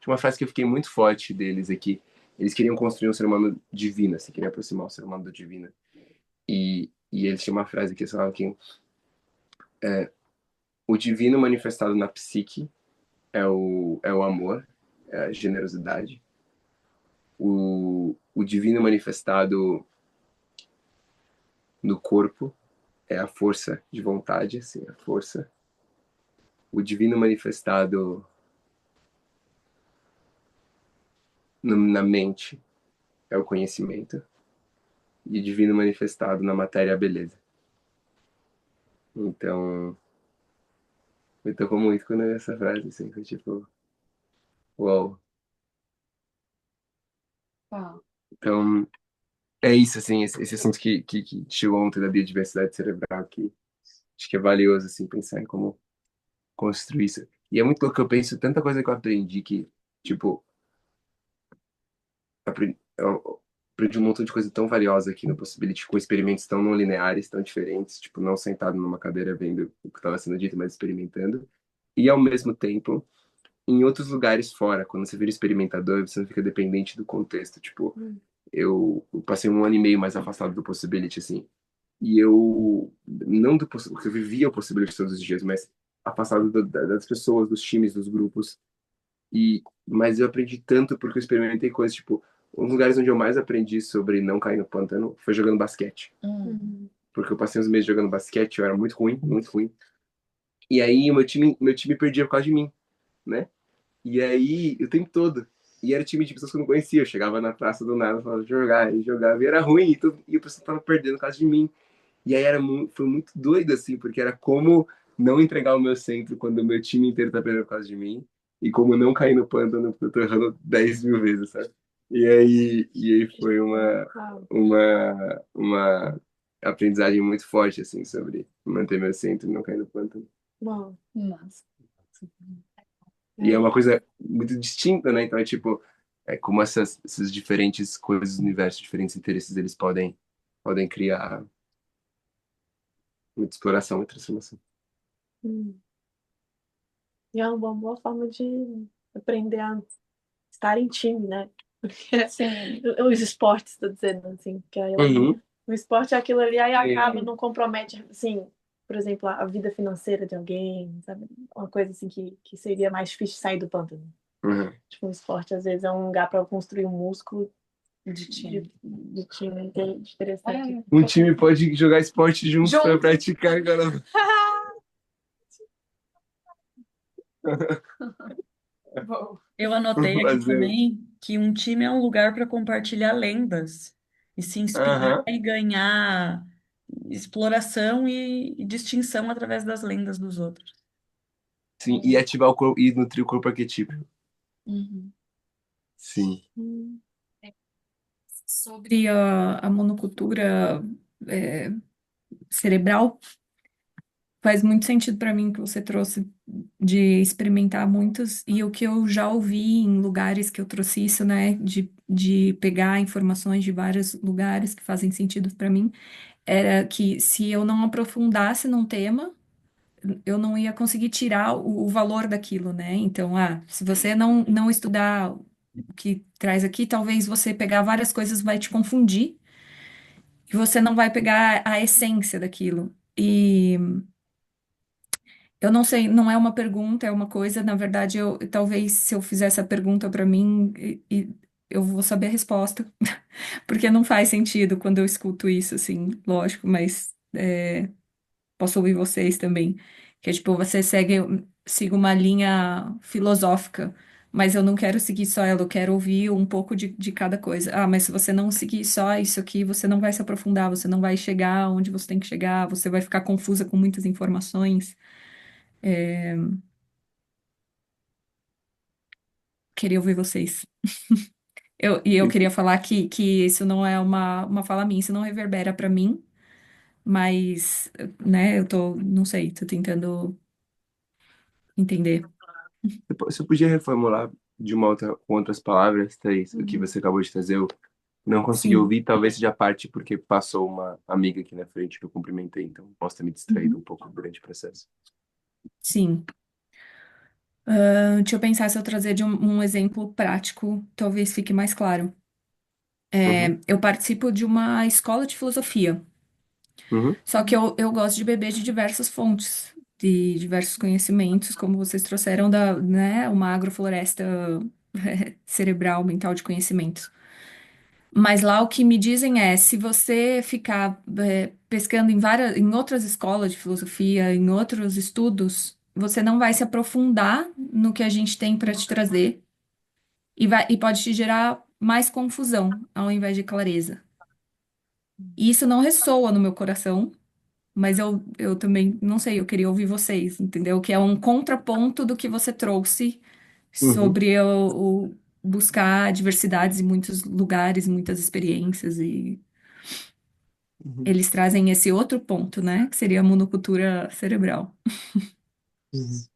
uma frase que eu fiquei muito forte deles aqui. Eles queriam construir um ser humano divino, assim, queriam aproximar o ser humano do divino. E eles tinham uma frase que eles falavam que o divino manifestado na psique é o amor, é a generosidade. O divino manifestado no corpo é a força de vontade, assim, a força. O divino manifestado na mente é o conhecimento. E o divino manifestado na matéria é a beleza. Então, me tocou muito quando eu vi essa frase, assim, foi tipo, uau. Uau. Então, é isso, assim, esse assunto que chegou ontem da biodiversidade cerebral, que acho que é valioso, assim, pensar em como construir isso. E é muito louco que eu penso, tanta coisa que eu aprendi que, tipo, eu aprendi um montão de coisa tão valiosa aqui no Possibility, com experimentos tão não lineares, tão diferentes, tipo, não sentado numa cadeira vendo o que estava sendo dito, mas experimentando. E, ao mesmo tempo, em outros lugares fora, quando você vira experimentador, você não fica dependente do contexto. Tipo, eu passei 1 ano e meio mais afastado do Possibility, assim. E eu, não do porque eu vivia o Possibility todos os dias, mas afastado das pessoas, dos times, dos grupos. Mas eu aprendi tanto porque eu experimentei coisas, tipo, um dos lugares onde eu mais aprendi sobre não cair no pântano foi jogando basquete. Porque eu passei uns meses jogando basquete, eu era muito ruim, muito ruim. E aí o meu time perdia por causa de mim, né? E aí, o tempo todo. E era time de pessoas que eu não conhecia. Eu chegava na praça do nada, falava jogar, e jogava, e era ruim, e o pessoal tava perdendo por causa de mim. E aí foi muito doido, assim, porque era como não entregar o meu centro quando o meu time inteiro tá perdendo por causa de mim, e como não cair no pântano porque eu tô errando 10 mil vezes, sabe? E aí foi uma aprendizagem muito forte, assim, sobre manter meu centro e não cair no pântano. Bom, Nossa. E é é, uma coisa muito distinta, né? Então é tipo, é como essas diferentes coisas do universo, diferentes interesses, eles podem criar muita exploração e transformação. hum, e é uma boa forma de aprender a estar em time, né? Porque Sim. os esportes, tô dizendo assim, que aí Uhum. o esporte é aquilo ali, aí acaba, Sim. não compromete, assim, por exemplo, a vida financeira de alguém, sabe? Uma coisa assim que seria mais difícil de sair do pântano. Uhum. Tipo, o esporte às vezes é um lugar para construir um músculo De time. de time interessante. Um time pode jogar esporte juntos para Junto. praticar agora. Bom. Eu anotei aqui Fazer. também que um time é um lugar para compartilhar lendas e se inspirar Aham. e ganhar exploração e distinção através das lendas dos outros. Sim, e ativar o corpo e nutrir o corpo arquetípico. Uhum. Sim. Hum, Sobre a monocultura é, cerebral, faz muito sentido para mim que você trouxe de experimentar muitos, e o que eu já ouvi em lugares que eu trouxe isso, né, de pegar informações de vários lugares que fazem sentido para mim, era que se eu não aprofundasse num tema, eu não ia conseguir tirar o valor daquilo, né? Então, se você não estudar o que traz aqui, talvez você pegar várias coisas vai te confundir e você não vai pegar a essência daquilo. E eu não sei, não é uma pergunta, é uma coisa. Na verdade, talvez se eu fizer essa pergunta para mim, eu vou saber a resposta, porque não faz sentido quando eu escuto isso, assim, lógico, mas posso ouvir vocês também. Que é tipo, você siga uma linha filosófica, mas eu não quero seguir só ela, eu quero ouvir um pouco de cada coisa. Ah, mas se você não seguir só isso aqui, você não vai se aprofundar, você não vai chegar onde você tem que chegar, você vai ficar confusa com muitas informações. Queria ouvir vocês. E eu queria falar que isso não é uma fala minha, isso não reverbera pra mim, mas, né, não sei, tô tentando entender. Você podia reformular de uma outra, com outras palavras, Thaís, o que uhum. você acabou de trazer? Eu não consegui Sim. ouvir, talvez seja parte porque passou uma amiga aqui na frente que eu cumprimentei, então posso ter me distraído Uhum. um pouco durante o processo. Sim. Deixa eu pensar se eu trazer de um exemplo prático, talvez fique mais claro. Uhum, Eu participo de uma escola de filosofia, uhum, só que eu gosto de beber de diversas fontes, de diversos conhecimentos, como vocês trouxeram né, uma agrofloresta cerebral, mental de conhecimentos. Mas lá o que me dizem é, se você ficar pescando em outras escolas de filosofia, em outros estudos, você não vai se aprofundar no que a gente tem para te trazer e pode te gerar mais confusão ao invés de clareza. E isso não ressoa no meu coração, mas eu também, não sei, eu queria ouvir vocês, entendeu? Que é um contraponto do que você trouxe uhum, sobre o buscar diversidades em muitos lugares, muitas experiências, e uhum, eles trazem esse outro ponto, né? Que seria a monocultura cerebral. uhum.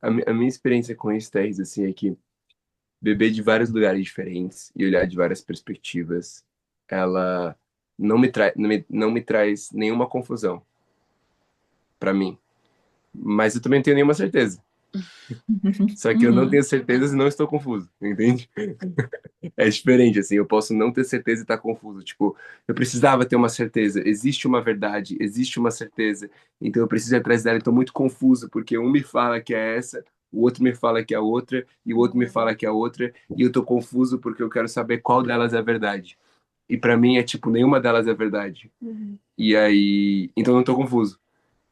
A minha experiência com isso, Thaís, assim, é que beber de vários lugares diferentes e olhar de várias perspectivas, ela não me traz nenhuma confusão para mim. Mas eu também não tenho nenhuma certeza. Só que eu não Uhum, tenho certeza e não estou confuso, entende? É diferente, assim, eu posso não ter certeza e estar confuso. Tipo, eu precisava ter uma certeza, existe uma verdade, existe uma certeza, então eu preciso ir atrás dela. Estou muito confuso, porque um me fala que é essa, o outro me fala que é a outra, e o outro me fala que é a outra, e eu tô confuso porque eu quero saber qual delas é a verdade. E para mim é tipo, nenhuma delas é verdade. Uhum. E aí, então eu não tô confuso.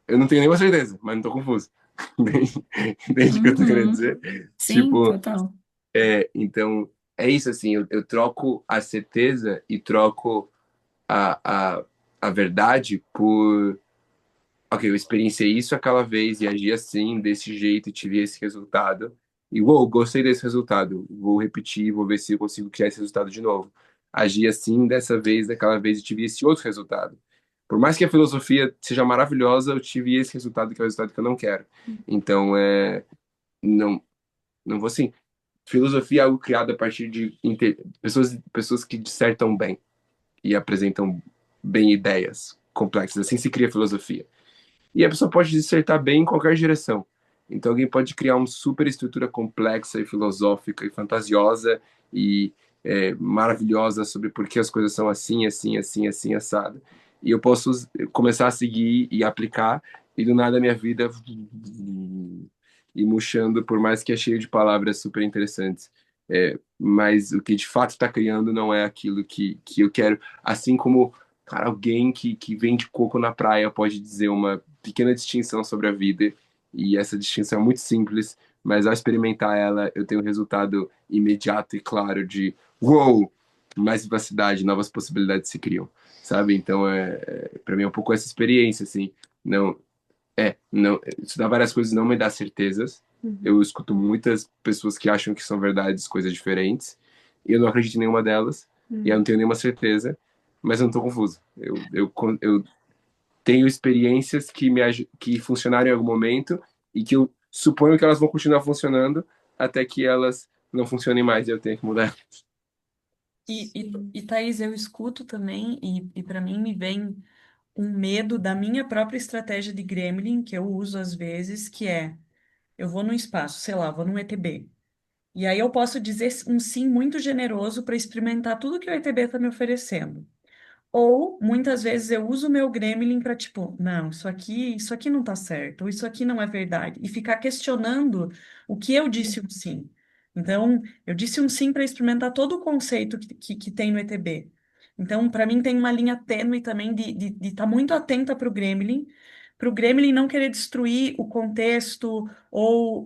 Eu não tenho nenhuma certeza, mas não tô confuso. Entende? Entende o que eu tô querendo uhum. dizer? Sim, Tipo, total. então, é isso assim, eu troco a certeza e troco a, a, a verdade por, ok, eu experienciei isso aquela vez e agi assim, desse jeito e tive esse resultado. E, uou, gostei desse resultado, vou repetir, vou ver se eu consigo criar esse resultado de novo. Agi assim dessa vez, daquela vez e tive esse outro resultado. Por mais que a filosofia seja maravilhosa, eu tive esse resultado que é o resultado que eu não quero. Então, não, não vou assim. Filosofia é algo criado a partir de pessoas que dissertam bem e apresentam bem ideias complexas. Assim se cria filosofia. E a pessoa pode dissertar bem em qualquer direção. Então alguém pode criar uma super estrutura complexa e filosófica e fantasiosa e maravilhosa sobre por que as coisas são assim, assim, assim, assim, assado. E eu posso começar a seguir e aplicar, e do nada a minha vida ir murchando, por mais que é cheio de palavras super interessantes. Mas o que de fato está criando não é aquilo que eu quero. Assim como, cara, alguém que vende coco na praia pode dizer uma pequena distinção sobre a vida, e essa distinção é muito simples, mas ao experimentar ela, eu tenho um resultado imediato e claro de uou, mais vivacidade, novas possibilidades se criam, sabe? Então, para mim é um pouco essa experiência, assim. Não, não, estudar várias coisas não me dá certezas. Eu escuto muitas pessoas que acham que são verdades, coisas diferentes, e eu não acredito em nenhuma delas, e eu não tenho nenhuma certeza, mas eu não tô confuso. Eu tenho experiências que funcionaram em algum momento e que eu suponho que elas vão continuar funcionando até que elas não funcionem mais e eu tenho que mudar. E Thaís, eu escuto também, e para mim me vem um medo da minha própria estratégia de Gremlin, que eu uso às vezes, que é, eu vou num espaço, sei lá, vou num ETB. E aí eu posso dizer um sim muito generoso para experimentar tudo que o ETB está me oferecendo. Ou muitas vezes eu uso o meu Gremlin para tipo, não, isso aqui não tá certo, ou isso aqui não é verdade, e ficar questionando o que eu disse um sim. Então, eu disse um sim para experimentar todo o conceito que tem no ETB. Então, para mim, tem uma linha tênue também de estar muito atenta para o Gremlin não querer destruir o contexto ou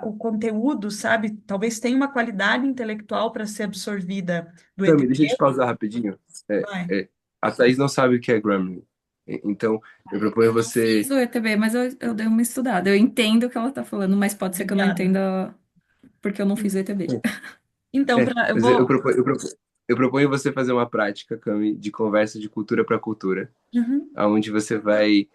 o conteúdo, sabe? Talvez tenha uma qualidade intelectual para ser absorvida do Tami, deixa eu te ETB. pausar rapidinho. É, Vai. é, a Thaís não sabe o que é Gremlin. Então, eu proponho Eu não fiz você. o ETB, mas eu dei uma estudada. Eu entendo o que ela tá falando, mas pode ser que eu não Obrigada. entenda porque eu não fiz o ETB. Então, eu Mas eu vou. proponho, eu proponho você fazer uma prática, Cami, de conversa de cultura para cultura, Uhum, onde você vai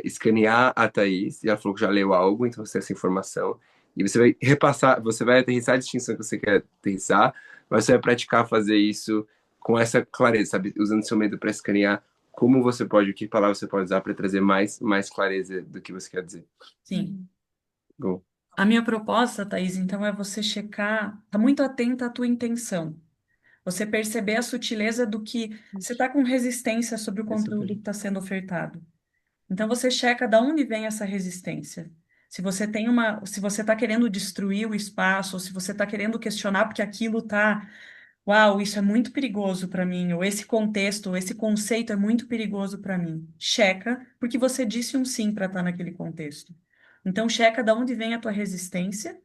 escanear a Thaís, e ela falou que já leu algo, então você tem essa informação, e você vai repassar, você vai aterrissar a distinção que você quer aterrissar, mas você vai praticar fazer isso com essa clareza, sabe? Usando seu medo para escanear como você pode, que palavras você pode usar para trazer mais clareza do que você quer dizer. sim. Bom, A minha proposta, Thaís, então, é você checar, tá muito atenta à tua intenção. Você perceber a sutileza do que você está com resistência sobre o é super. conteúdo que está sendo ofertado. Então você checa da onde vem essa resistência. Se você está querendo destruir o espaço, ou se você está querendo questionar porque aquilo está, uau, isso é muito perigoso para mim, ou esse contexto, ou esse conceito é muito perigoso para mim. Checa, porque você disse um sim para estar naquele contexto. Então checa da onde vem a tua resistência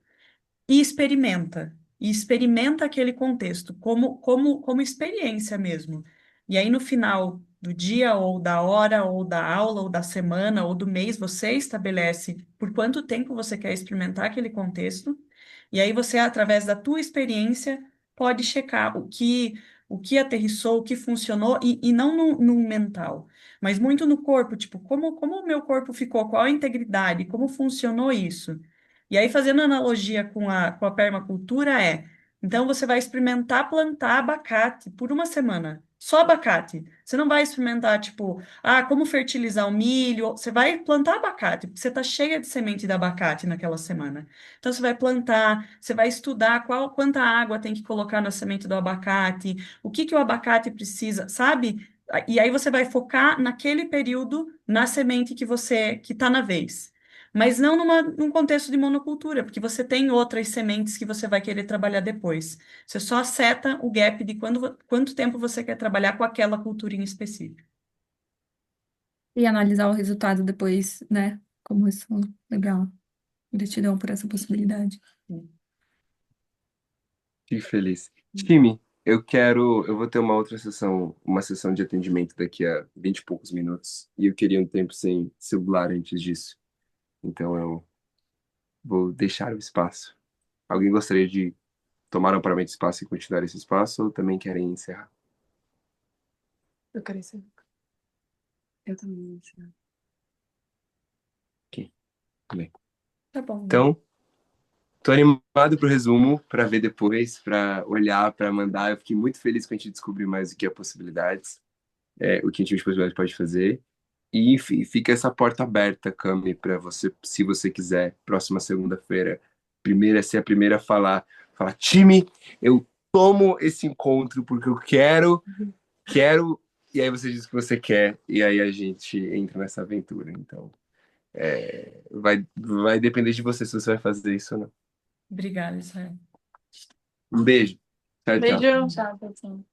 e experimenta. E experimenta aquele contexto como experiência mesmo. E aí, no final do dia, ou da hora, ou da aula, ou da semana, ou do mês, você estabelece por quanto tempo você quer experimentar aquele contexto. E aí você, através da tua experiência, pode checar o que aterrissou, o que funcionou, e não no mental, mas muito no corpo, tipo, como o meu corpo ficou, qual a integridade, como funcionou isso. E aí, fazendo analogia com a permacultura, então você vai experimentar plantar abacate por uma semana. Só abacate. Você não vai experimentar, tipo, como fertilizar o milho. Você vai plantar abacate, porque você está cheia de semente de abacate naquela semana. Então, você vai plantar, você vai estudar quanta água tem que colocar na semente do abacate, o que o abacate precisa, sabe? E aí você vai focar naquele período, na semente que está na vez. Mas não num contexto de monocultura, porque você tem outras sementes que você vai querer trabalhar depois. Você só seta o gap de quanto tempo você quer trabalhar com aquela cultura em específico. E analisar o resultado depois, né? Como isso. Legal. Gratidão por essa possibilidade. Fique feliz. Time, eu vou ter uma outra sessão, uma sessão de atendimento daqui a 20 e poucos minutos, e eu queria um tempo sem celular antes disso. Então eu vou deixar o espaço. Alguém gostaria de tomar um paramento de espaço e continuar esse espaço, ou também querem encerrar? Eu quero isso. Eu também, assim. Ok, bem. Tá bom. Então, tô animado pro resumo, para ver depois, para olhar, para mandar. Eu fiquei muito feliz com a gente descobrir mais o que é possibilidades, o que a time de possibilidades pode fazer. E, enfim, fica essa porta aberta, Cami, para você, se você quiser, próxima segunda-feira, primeira ser a primeira a falar, time, eu tomo esse encontro porque eu quero, e aí você diz o que você quer, e aí a gente entra nessa aventura. Então, vai depender de você se você vai fazer isso ou não. Obrigada, Israel. Um beijo. Tchau, tchau. Beijo. Tchau, pessoal.